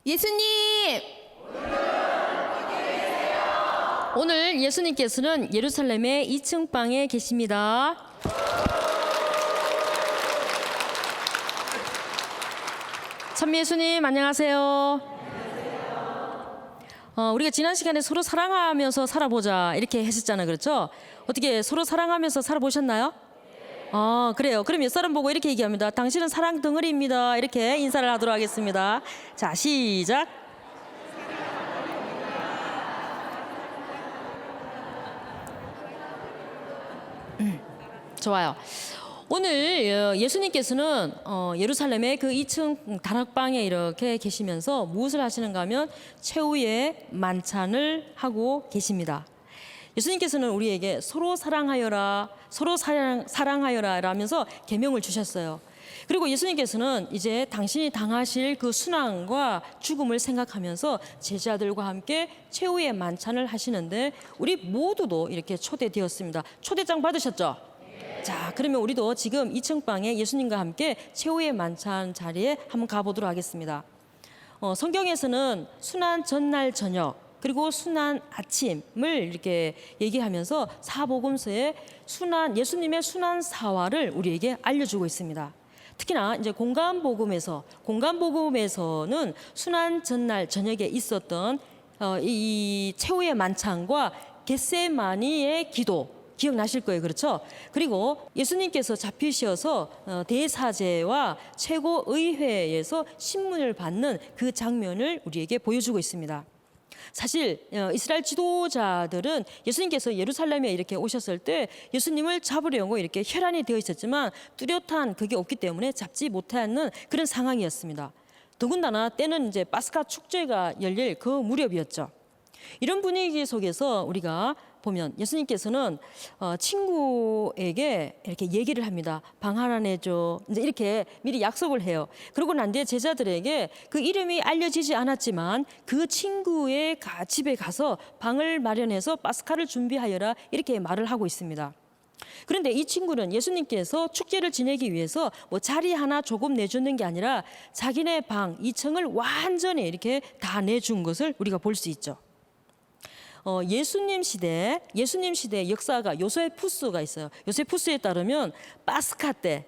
예수님! 오늘 예수님께서는 예루살렘의 2층 방에 계십니다. 찬미 예수님 안녕하세요. 우리가 지난 시간에 서로 사랑하면서 살아보자 이렇게 했었잖아요. 그렇죠? 어떻게 서로 사랑하면서 살아보셨나요? 그래요. 그럼 옆 사람 보고 이렇게 얘기합니다. 당신은 사랑 덩어리입니다. 이렇게 인사를 하도록 하겠습니다. 자, 시작. 좋아요. 오늘 예수님께서는 예루살렘의 그 2층 다락방에 이렇게 계시면서 무엇을 하시는가 하면 최후의 만찬을 하고 계십니다. 예수님께서는 우리에게 서로 사랑하여라, 서로 사랑하여라 라면서 계명을 주셨어요. 그리고 예수님께서는 이제 당신이 당하실 그 순환과 죽음을 생각하면서 제자들과 함께 최후의 만찬을 하시는데 우리 모두도 이렇게 초대되었습니다. 초대장 받으셨죠? 자, 그러면 우리도 지금 2층 방에 예수님과 함께 최후의 만찬 자리에 한번 가보도록 하겠습니다. 성경에서는 순환 전날 저녁 그리고 순환 아침을 이렇게 얘기하면서 사복음서에 예수님의 순환 사화를 우리에게 알려주고 있습니다. 특히나 이제 공간복음에서는 순환 전날 저녁에 있었던 이 최후의 만찬과 겟세마니의 기도 기억나실 거예요. 그렇죠? 그리고 예수님께서 잡히셔서 대사제와 최고의회에서 신문을 받는 그 장면을 우리에게 보여주고 있습니다. 사실 이스라엘 지도자들은 예수님께서 예루살렘에 이렇게 오셨을 때 예수님을 잡으려고 이렇게 혈안이 되어 있었지만 뚜렷한 그게 없기 때문에 잡지 못하는 그런 상황이었습니다. 더군다나 때는 이제 파스카 축제가 열릴 그 무렵이었죠. 이런 분위기 속에서 우리가 보면 예수님께서는 친구에게 이렇게 얘기를 합니다. 방 하나 내줘. 이제 이렇게 미리 약속을 해요. 그러고 난 뒤에 제자들에게 그 이름이 알려지지 않았지만 그 친구의 집에 가서 방을 마련해서 파스카를 준비하여라 이렇게 말을 하고 있습니다. 그런데 이 친구는 예수님께서 축제를 지내기 위해서 뭐 자리 하나 조금 내주는 게 아니라 자기네 방 2층을 완전히 이렇게 다 내준 것을 우리가 볼 수 있죠. 예수님 시대 역사가 요세푸스가 있어요. 요세푸스에 따르면 파스카 때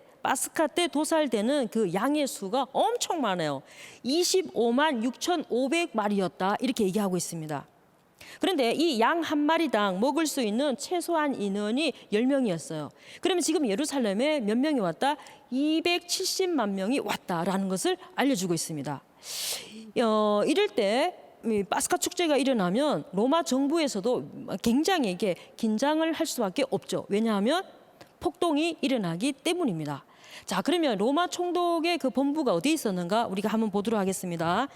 도살되는 그 양의 수가 엄청 많아요. 25만 6,500마리였다 이렇게 얘기하고 있습니다. 그런데 이 양 한 마리당 먹을 수 있는 최소한 인원이 10명이었어요. 그러면 지금 예루살렘에 몇 명이 왔다? 270만 명이 왔다라는 것을 알려주고 있습니다. 이럴 때 파스카 축제가 일어나면 로마 정부에서도 굉장히 이게 긴장을 할 수밖에 없죠. 왜냐하면 폭동이 일어나기 때문입니다. 자, 그러면 로마 총독의 그 본부가 어디에 있었는가 우리가 한번 보도록 하겠습니다.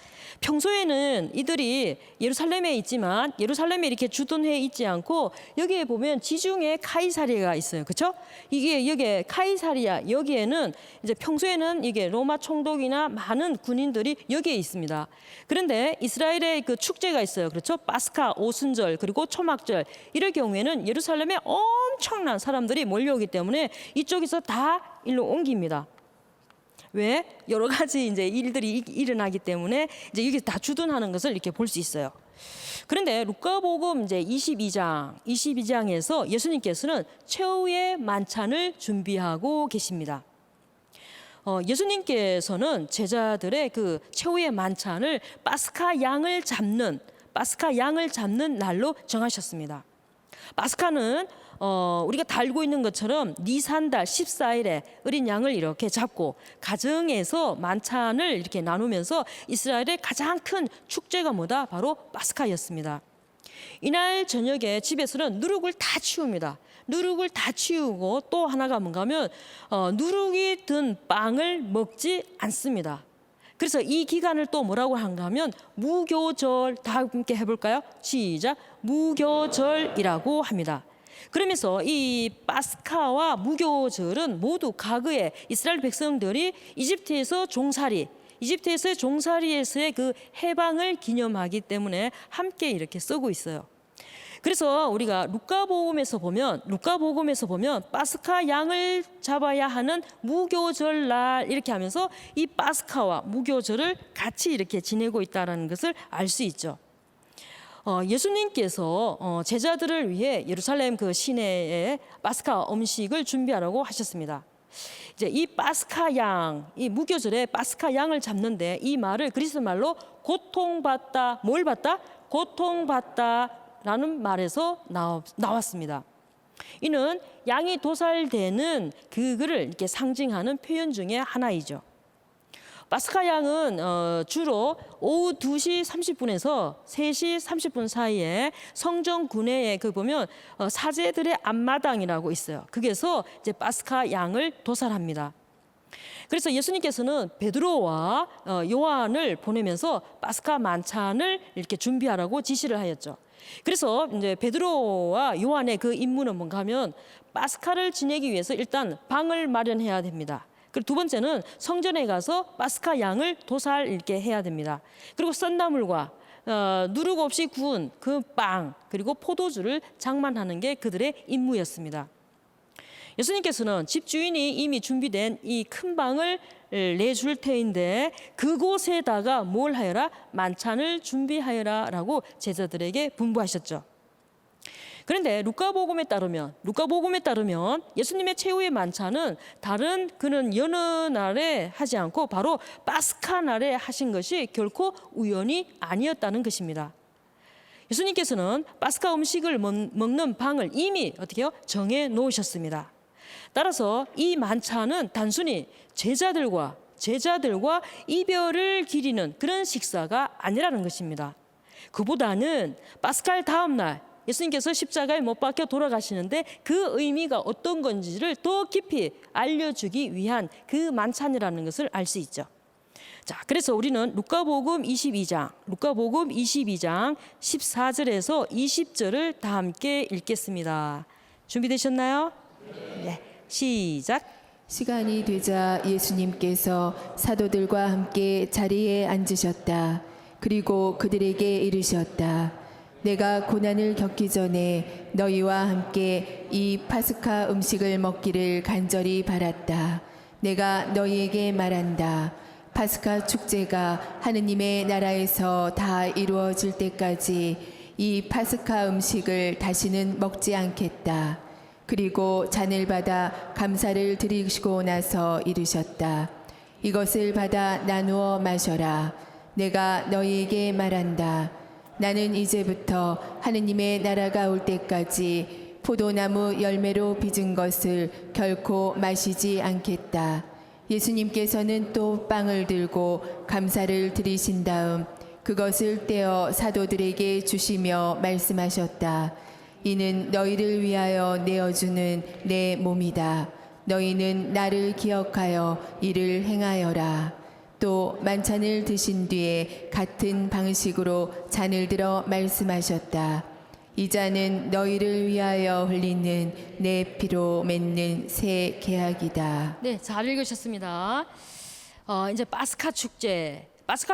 평소에는 이들이 예루살렘에 있지만 예루살렘에 이렇게 주둔해 있지 않고 여기에 보면 지중해 카이사리아가 있어요. 그렇죠? 이게 여기에 카이사리아 여기에는 이제 평소에는 이게 로마 총독이나 많은 군인들이 여기에 있습니다. 그런데 이스라엘의 그 축제가 있어요. 그렇죠? 파스카 오순절 그리고 초막절 이럴 경우에는 예루살렘에 엄청난 사람들이 몰려오기 때문에 이쪽에서 다 일로 옮깁니다. 왜? 여러 가지 이제 일들이 일어나기 때문에 이제 여기 다 주둔하는 것을 이렇게 볼 수 있어요. 그런데 루카복음 이제 22장에서 예수님께서는 최후의 만찬을 준비하고 계십니다. 예수님께서는 제자들의 그 최후의 만찬을 파스카 양을 잡는 날로 정하셨습니다. 파스카는 우리가 다 알고 있는 것처럼 니산달 14일에 어린 양을 이렇게 잡고 가정에서 만찬을 이렇게 나누면서 이스라엘의 가장 큰 축제가 뭐다? 바로 파스카였습니다. 이날 저녁에 집에서는 누룩을 다 치웁니다. 누룩을 다 치우고 또 하나가 뭔가 하면 누룩이 든 빵을 먹지 않습니다. 그래서 이 기간을 또 뭐라고 하는가 하면 무교절, 다 함께 해볼까요? 시작! 무교절이라고 합니다. 그러면서 이 파스카와 무교절은 모두 과거에 이스라엘 백성들이 이집트에서의 종살이에서의 그 해방을 기념하기 때문에 함께 이렇게 쓰고 있어요. 그래서 우리가 루카복음에서 보면 파스카 양을 잡아야 하는 무교절 날 이렇게 하면서 이 파스카와 무교절을 같이 이렇게 지내고 있다는 것을 알 수 있죠. 예수님께서 제자들을 위해 예루살렘 그 시내에 파스카 음식을 준비하라고 하셨습니다. 이제 이 파스카 양, 이 무교절에 파스카 양을 잡는데 이 말을 그리스 말로 고통받다, 뭘 받다? 고통받다라는 말에서 나왔습니다. 이는 양이 도살되는 그거를 이렇게 상징하는 표현 중에 하나이죠. 파스카 양은 주로 오후 2시 30분에서 3시 30분 사이에 성전 구내에 보면 사제들의 앞마당이라고 있어요. 거기에서 이제 파스카 양을 도살합니다. 그래서 예수님께서는 베드로와 요한을 보내면서 파스카 만찬을 이렇게 준비하라고 지시를 하였죠. 그래서 이제 베드로와 요한의 그 임무는 뭔가 하면 파스카를 지내기 위해서 일단 방을 마련해야 됩니다. 그리고 두 번째는 성전에 가서 파스카 양을 도살 이렇게 해야 됩니다. 그리고 썬나물과 누룩 없이 구운 그 빵 그리고 포도주를 장만하는 게 그들의 임무였습니다. 예수님께서는 집주인이 이미 준비된 이 큰 방을 내줄 테인데 그곳에다가 뭘 하여라? 만찬을 준비하여라라고 제자들에게 분부하셨죠. 그런데 루카복음에 따르면 예수님의 최후의 만찬은 다른 그는 여느 날에 하지 않고 바로 파스카 날에 하신 것이 결코 우연이 아니었다는 것입니다. 예수님께서는 파스카 음식을 먹는 방을 이미 어떻게요? 정해 놓으셨습니다. 따라서 이 만찬은 단순히 제자들과 이별을 기리는 그런 식사가 아니라는 것입니다. 그보다는 파스칼 다음 날 예수님께서 십자가에 못 박혀 돌아가시는데 그 의미가 어떤 건지를 더 깊이 알려주기 위한 그 만찬이라는 것을 알 수 있죠. 자, 그래서 우리는 루카복음 22장 14절에서 20절을 다 함께 읽겠습니다. 준비되셨나요? 네, 시작. 시간이 되자 예수님께서 사도들과 함께 자리에 앉으셨다. 그리고 그들에게 이르셨다. 내가 고난을 겪기 전에 너희와 함께 이 파스카 음식을 먹기를 간절히 바랐다. 내가 너희에게 말한다. 파스카 축제가 하느님의 나라에서 다 이루어질 때까지 이 파스카 음식을 다시는 먹지 않겠다. 그리고 잔을 받아 감사를 드리시고 나서 이르셨다. 이것을 받아 나누어 마셔라. 내가 너희에게 말한다. 나는 이제부터 하느님의 나라가 올 때까지 포도나무 열매로 빚은 것을 결코 마시지 않겠다. 예수님께서는 또 빵을 들고 감사를 드리신 다음 그것을 떼어 사도들에게 주시며 말씀하셨다. 이는 너희를 위하여 내어주는 내 몸이다. 너희는 나를 기억하여 이를 행하여라. 또 만찬을 드신 뒤에 같은 방식으로 잔을 들어 말씀하셨다. 이 잔은 너희를 위하여 흘리는 내 피로 맺는 새 계약이다. 네, 잘 읽으셨습니다. 이제 파스카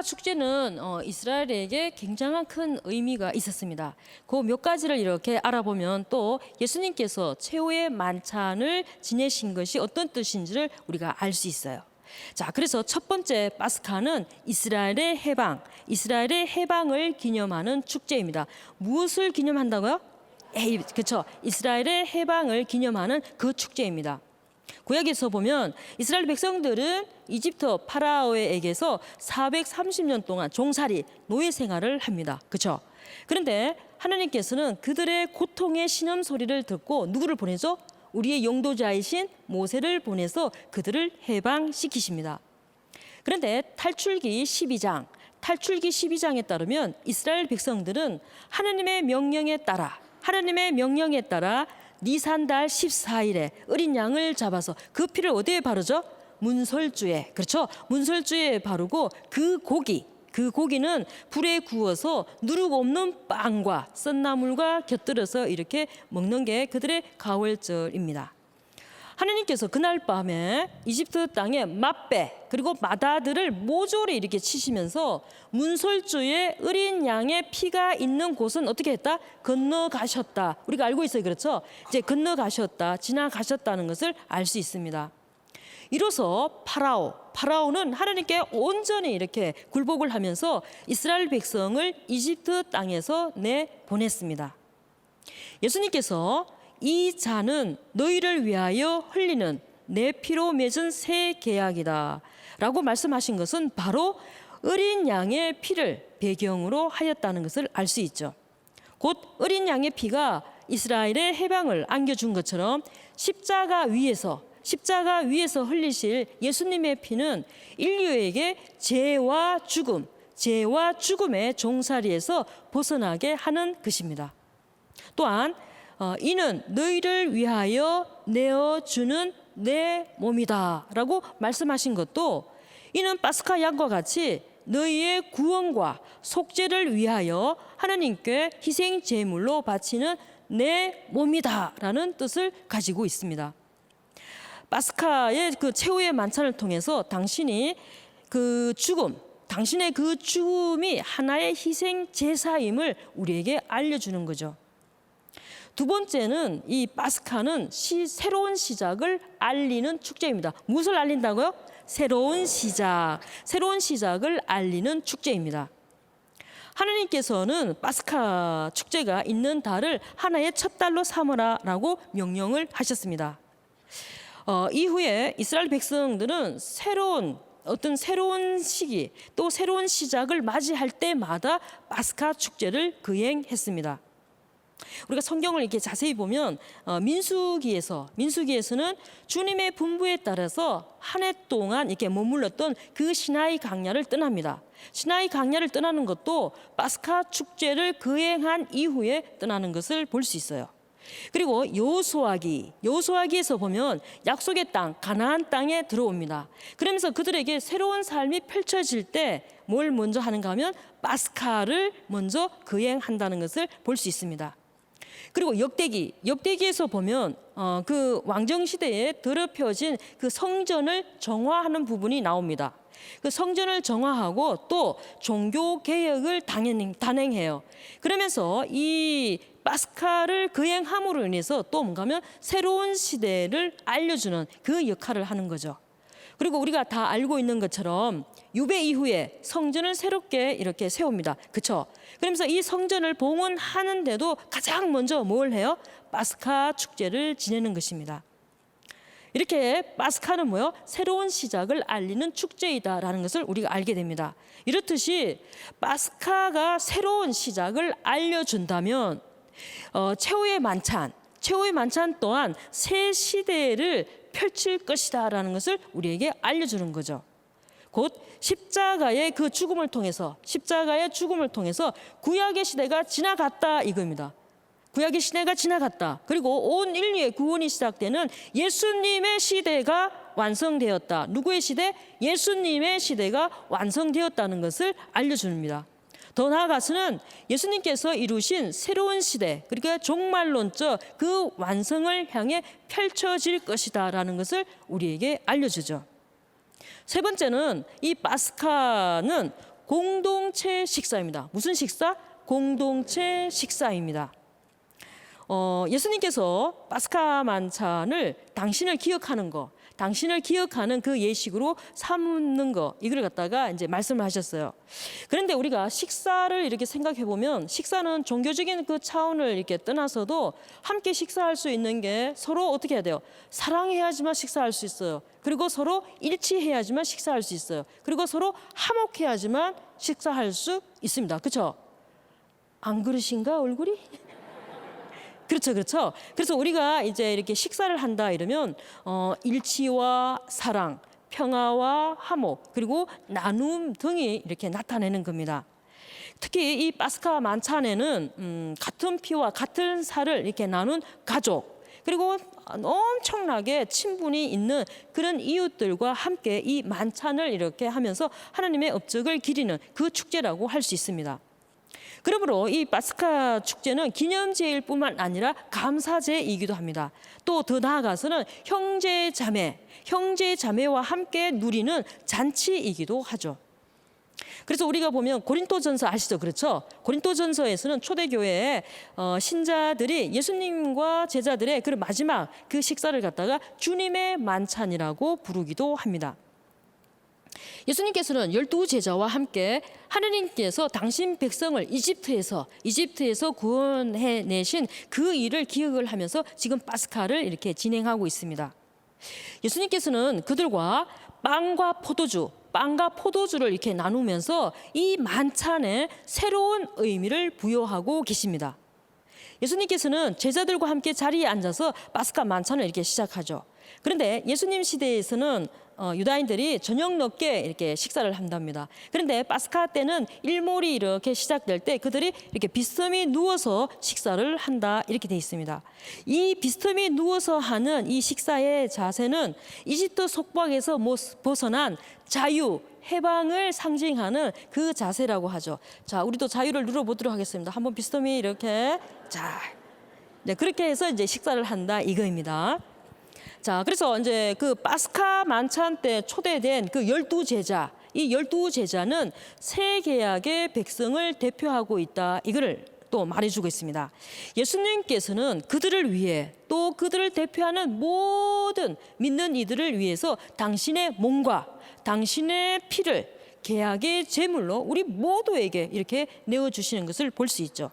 축제는 이스라엘에게 굉장한 큰 의미가 있었습니다. 그 몇 가지를 이렇게 알아보면 또 예수님께서 최후의 만찬을 지내신 것이 어떤 뜻인지를 우리가 알 수 있어요. 자, 그래서 첫 번째 파스카는 이스라엘의 해방을 기념하는 축제입니다. 무엇을 기념한다고요? 그렇죠. 이스라엘의 해방을 기념하는 그 축제입니다. 구약에서 보면 이스라엘 백성들은 이집트 파라오에게서 430년 동안 종살이 노예 생활을 합니다. 그렇죠? 그런데 하나님께서는 그들의 고통의 신음 소리를 듣고 누구를 보내죠? 우리의 용도자이신 모세를 보내서 그들을 해방시키십니다. 그런데 탈출기 12장에 따르면 이스라엘 백성들은 하나님의 명령에 따라 니산달 14일에 어린 양을 잡아서 그 피를 어디에 바르죠? 문설주에. 그렇죠? 문설주에 바르고 그 고기는 불에 구워서 누룩 없는 빵과 썬나물과 곁들여서 이렇게 먹는 게 그들의 가월절입니다. 하나님께서 그날 밤에 이집트 땅에 맛배 그리고 마다들을 모조리 이렇게 치시면서 문설주에 어린 양의 피가 있는 곳은 어떻게 했다? 건너가셨다. 우리가 알고 있어요. 그렇죠? 이제 건너가셨다, 지나가셨다는 것을 알 수 있습니다. 이로써 파라오는 하나님께 온전히 이렇게 굴복을 하면서 이스라엘 백성을 이집트 땅에서 내보냈습니다. 예수님께서 이 잔은 너희를 위하여 흘리는 내 피로 맺은 새 계약이다 라고 말씀하신 것은 바로 어린 양의 피를 배경으로 하였다는 것을 알 수 있죠. 곧 어린 양의 피가 이스라엘의 해방을 안겨준 것처럼 십자가 위에서 흘리실 예수님의 피는 인류에게 죄와 죽음의 종살이에서 벗어나게 하는 것입니다. 또한 이는 너희를 위하여 내어주는 내 몸이다 라고 말씀하신 것도 이는 파스카 양과 같이 너희의 구원과 속죄를 위하여 하나님께 희생 제물로 바치는 내 몸이다 라는 뜻을 가지고 있습니다. 파스카의 그 최후의 만찬을 통해서 당신의 그 죽음이 하나의 희생 제사임을 우리에게 알려주는 거죠. 두 번째는 이 파스카는 새로운 시작을 알리는 축제입니다. 무엇을 알린다고요? 새로운 시작을 알리는 축제입니다. 하나님께서는 파스카 축제가 있는 달을 하나의 첫 달로 삼으라라고 명령을 하셨습니다. 이후에 이스라엘 백성들은 새로운 시기 또 새로운 시작을 맞이할 때마다 파스카 축제를 거행했습니다. 우리가 성경을 이렇게 자세히 보면 민수기에서는 주님의 분부에 따라서 한 해 동안 이렇게 머물렀던 그 시나이 광야를 떠납니다. 시나이 광야를 떠나는 것도 파스카 축제를 거행한 이후에 떠나는 것을 볼 수 있어요. 그리고 여호수아기에서 보면 약속의 땅 가나안 땅에 들어옵니다. 그러면서 그들에게 새로운 삶이 펼쳐질 때 뭘 먼저 하는가 하면 파스카를 먼저 거행한다는 것을 볼 수 있습니다. 그리고 역대기에서 보면 그 왕정 시대에 더럽혀진 그 성전을 정화하는 부분이 나옵니다. 그 성전을 정화하고 또 종교 개혁을 단행해요. 그러면서 이 파스카를 거행함으로 인해서 또 뭔가 하면 새로운 시대를 알려주는 그 역할을 하는 거죠. 그리고 우리가 다 알고 있는 것처럼 유배 이후에 성전을 새롭게 이렇게 세웁니다. 그렇죠? 그러면서 이 성전을 봉헌하는데도 가장 먼저 뭘 해요? 파스카 축제를 지내는 것입니다. 이렇게 파스카는 뭐요? 새로운 시작을 알리는 축제이다라는 것을 우리가 알게 됩니다. 이렇듯이 파스카가 새로운 시작을 알려준다면 최후의 만찬 또한 새 시대를 펼칠 것이다라는 것을 우리에게 알려주는 거죠. 곧 십자가의 죽음을 통해서 구약의 시대가 지나갔다 이겁니다. 구약의 시대가 지나갔다. 그리고 온 인류의 구원이 시작되는 예수님의 시대가 완성되었다. 누구의 시대? 예수님의 시대가 완성되었다는 것을 알려줍니다. 더 나아가서는 예수님께서 이루신 새로운 시대, 그러니까 종말론적 그 완성을 향해 펼쳐질 것이다라는 것을 우리에게 알려주죠. 세 번째는 이 파스카는 공동체 식사입니다. 무슨 식사? 공동체 식사입니다. 예수님께서 파스카 만찬을 당신을 기억하는 그 예식으로 삼는 거, 이걸 갖다가 이제 말씀을 하셨어요. 그런데 우리가 식사를 이렇게 생각해 보면 식사는 종교적인 그 차원을 이렇게 떠나서도 함께 식사할 수 있는 게 서로 어떻게 해야 돼요? 사랑해야지만 식사할 수 있어요. 그리고 서로 일치해야지만 식사할 수 있어요. 그리고 서로 화목해야지만 식사할 수 있습니다. 그렇죠? 안 그러신가 얼굴이? 그렇죠. 그래서 우리가 이제 이렇게 식사를 한다 이러면 일치와 사랑, 평화와 화목, 그리고 나눔 등이 이렇게 나타내는 겁니다. 특히 이 파스카 만찬에는 같은 피와 같은 살을 이렇게 나눈 가족, 그리고 엄청나게 친분이 있는 그런 이웃들과 함께 이 만찬을 이렇게 하면서 하나님의 업적을 기리는 그 축제라고 할 수 있습니다. 그러므로 이 파스카 축제는 기념제일 뿐만 아니라 감사제이기도 합니다. 또 더 나아가서는 형제 자매와 함께 누리는 잔치이기도 하죠. 그래서 우리가 보면 고린도전서 아시죠? 그렇죠? 고린도전서에서는 초대교회의 신자들이 예수님과 제자들의 그 마지막 그 식사를 갖다가 주님의 만찬이라고 부르기도 합니다. 예수님께서는 12제자와 함께 하느님께서 당신 백성을 이집트에서 구원해내신 그 일을 기억을 하면서 지금 파스카를 이렇게 진행하고 있습니다. 예수님께서는 그들과 빵과 포도주를 이렇게 나누면서 이 만찬에 새로운 의미를 부여하고 계십니다. 예수님께서는 제자들과 함께 자리에 앉아서 파스카 만찬을 이렇게 시작하죠. 그런데 예수님 시대에서는 유다인들이 저녁 늦게 이렇게 식사를 한답니다. 그런데 파스카 때는 일몰이 이렇게 시작될 때 그들이 이렇게 비스듬히 누워서 식사를 한다 이렇게 돼 있습니다. 이 비스듬히 누워서 하는 이 식사의 자세는 이집트 속박에서 벗어난 자유, 해방을 상징하는 그 자세라고 하죠. 자, 우리도 자유를 누려보도록 하겠습니다. 한번 비스듬히 이렇게 네, 그렇게 해서 이제 식사를 한다 이거입니다. 자, 그래서 이제 그 파스카 만찬 때 초대된 그 12제자, 이 12제자는 새 계약의 백성을 대표하고 있다. 이거를 또 말해주고 있습니다. 예수님께서는 그들을 위해 또 그들을 대표하는 모든 믿는 이들을 위해서 당신의 몸과 당신의 피를 계약의 제물로 우리 모두에게 이렇게 내어주시는 것을 볼 수 있죠.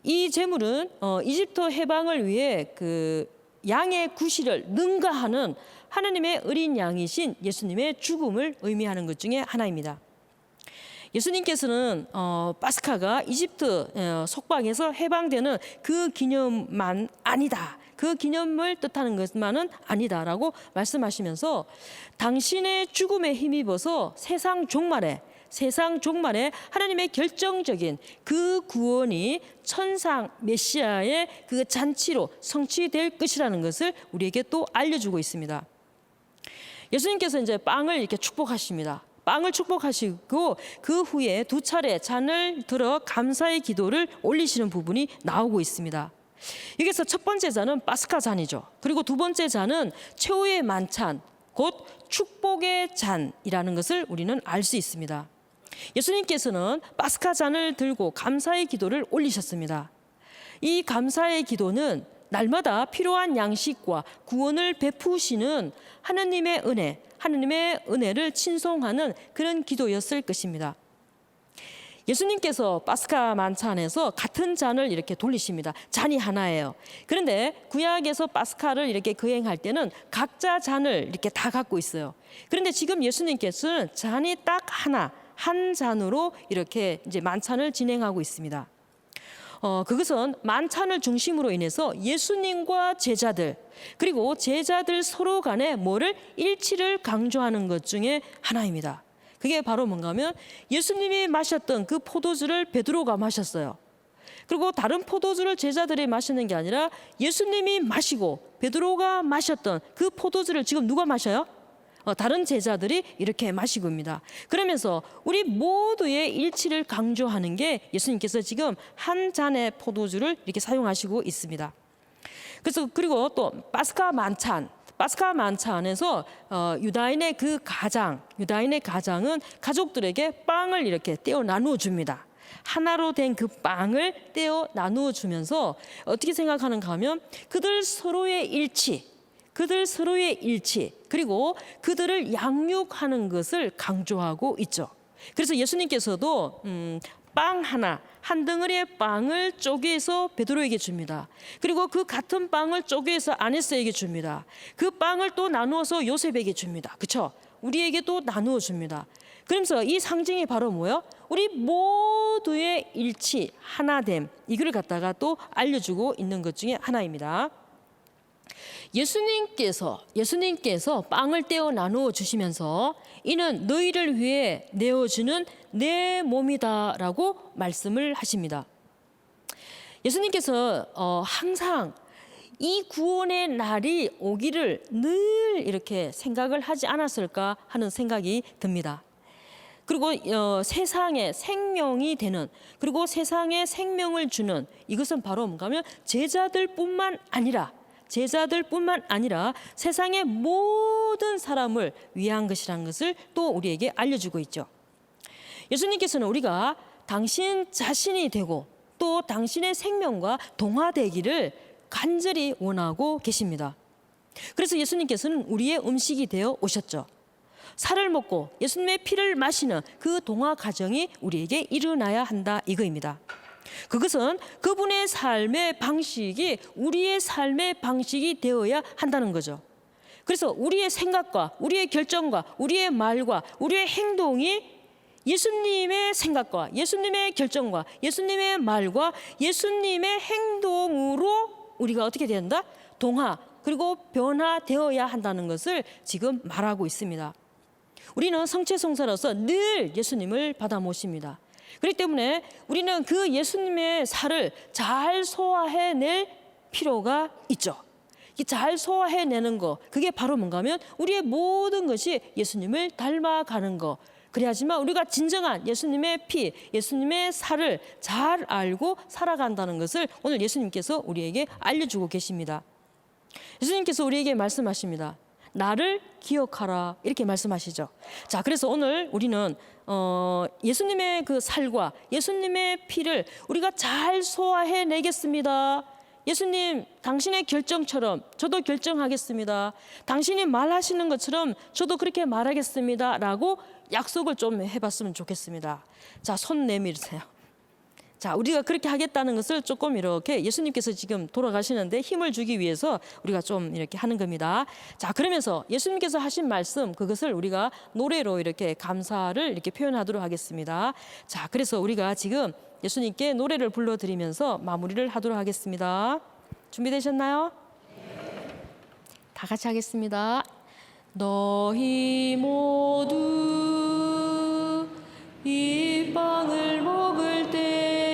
이 제물은 이집트 해방을 위해 그 양의 구실을 능가하는 하나님의 어린 양이신 예수님의 죽음을 의미하는 것 중에 하나입니다. 예수님께서는 파스카가 이집트 속박에서 해방되는 그 기념만 아니다. 그 기념을 뜻하는 것만은 아니다라고 말씀하시면서 당신의 죽음에 힘입어서 세상 종말에 하나님의 결정적인 그 구원이 천상 메시아의 그 잔치로 성취될 것이라는 것을 우리에게 또 알려주고 있습니다. 예수님께서 이제 빵을 이렇게 축복하십니다. 빵을 축복하시고 그 후에 2차례 잔을 들어 감사의 기도를 올리시는 부분이 나오고 있습니다. 여기서 첫 번째 잔은 파스카 잔이죠. 그리고 두 번째 잔은 최후의 만찬, 곧 축복의 잔이라는 것을 우리는 알 수 있습니다. 예수님께서는 파스카 잔을 들고 감사의 기도를 올리셨습니다. 이 감사의 기도는 날마다 필요한 양식과 구원을 베푸시는 하나님의 은혜를 친송하는 그런 기도였을 것입니다. 예수님께서 파스카 만찬에서 같은 잔을 이렇게 돌리십니다. 잔이 하나예요. 그런데 구약에서 파스카를 이렇게 거행할 때는 각자 잔을 이렇게 다 갖고 있어요. 그런데 지금 예수님께서는 잔이 딱 하나, 한 잔으로 이렇게 이제 만찬을 진행하고 있습니다. 그것은 만찬을 중심으로 인해서 예수님과 제자들 그리고 제자들 서로 간에 일치를 강조하는 것 중에 하나입니다. 그게 바로 뭔가 하면 예수님이 마셨던 그 포도주를 베드로가 마셨어요. 그리고 다른 포도주를 제자들이 마시는 게 아니라 예수님이 마시고 베드로가 마셨던 그 포도주를 지금 누가 마셔요? 다른 제자들이 이렇게 마시고 입니다. 그러면서 우리 모두의 일치를 강조하는 게 예수님께서 지금 한 잔의 포도주를 이렇게 사용하시고 있습니다. 그래서 그리고 또 파스카 만찬에서 유다인의 가장은 가족들에게 빵을 이렇게 떼어 나누어 줍니다. 하나로 된 그 빵을 떼어 나누어 주면서 어떻게 생각하는가 하면 그들 서로의 일치 그리고 그들을 양육하는 것을 강조하고 있죠. 그래서 예수님께서도 빵 한 덩어리의 빵을 쪼개서 베드로에게 줍니다. 그리고 그 같은 빵을 쪼개서 아네스에게 줍니다. 그 빵을 또 나누어서 요셉에게 줍니다. 그렇죠? 우리에게 또 나누어 줍니다. 그러면서 이 상징이 바로 뭐예요? 우리 모두의 일치, 하나됨, 이걸 갖다가 또 알려주고 있는 것 중에 하나입니다. 예수님께서 빵을 떼어 나누어 주시면서 이는 너희를 위해 내어주는 내 몸이다라고 말씀을 하십니다. 예수님께서 항상 이 구원의 날이 오기를 늘 이렇게 생각을 하지 않았을까 하는 생각이 듭니다. 그리고 세상에 생명이 되는, 그리고 세상에 생명을 주는, 이것은 바로 뭔가 하면 제자들뿐만 아니라 세상의 모든 사람을 위한 것이라는 것을 또 우리에게 알려주고 있죠. 예수님께서는 우리가 당신 자신이 되고 또 당신의 생명과 동화되기를 간절히 원하고 계십니다. 그래서 예수님께서는 우리의 음식이 되어 오셨죠. 살을 먹고 예수님의 피를 마시는 그 동화 과정이 우리에게 일어나야 한다, 이거입니다. 그것은 그분의 삶의 방식이 우리의 삶의 방식이 되어야 한다는 거죠. 그래서 우리의 생각과 우리의 결정과 우리의 말과 우리의 행동이 예수님의 생각과 예수님의 결정과 예수님의 말과 예수님의 행동으로 우리가 어떻게 된다? 동화 그리고 변화되어야 한다는 것을 지금 말하고 있습니다. 우리는 성체성사로서 늘 예수님을 받아 모십니다. 그렇기 때문에 우리는 그 예수님의 살을 잘 소화해낼 필요가 있죠. 이 잘 소화해내는 거, 그게 바로 뭔가 하면 우리의 모든 것이 예수님을 닮아가는 거. 그래야지만 우리가 진정한 예수님의 피, 예수님의 살을 잘 알고 살아간다는 것을 오늘 예수님께서 우리에게 알려주고 계십니다. 예수님께서 우리에게 말씀하십니다. 나를 기억하라, 이렇게 말씀하시죠. 자, 그래서 오늘 우리는 예수님의 그 살과 예수님의 피를 우리가 잘 소화해내겠습니다. 예수님, 당신의 결정처럼 저도 결정하겠습니다. 당신이 말하시는 것처럼 저도 그렇게 말하겠습니다. 라고 약속을 좀 해봤으면 좋겠습니다. 자, 손 내밀으세요. 자, 우리가 그렇게 하겠다는 것을 조금 이렇게 예수님께서 지금 돌아가시는데 힘을 주기 위해서 우리가 좀 이렇게 하는 겁니다. 자, 그러면서 예수님께서 하신 말씀, 그것을 우리가 노래로 이렇게 감사를 이렇게 표현하도록 하겠습니다. 자, 그래서 우리가 지금 예수님께 노래를 불러드리면서 마무리를 하도록 하겠습니다. 준비되셨나요? 다 같이 하겠습니다. 너희 모두 이 빵을 먹을 때에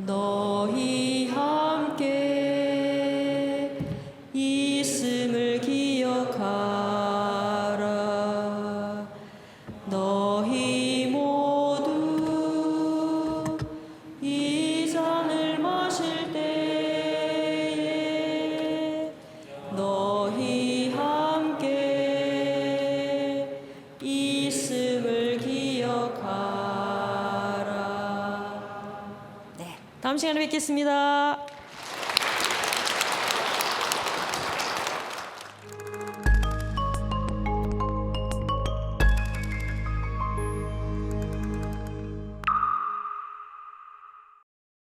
너희 함께 있음을 기억하라. 너희 모두 이 잔을 마실 때에 너희 함께 있음을 기억하라. 네, 다음 시간에 뵙겠습니다.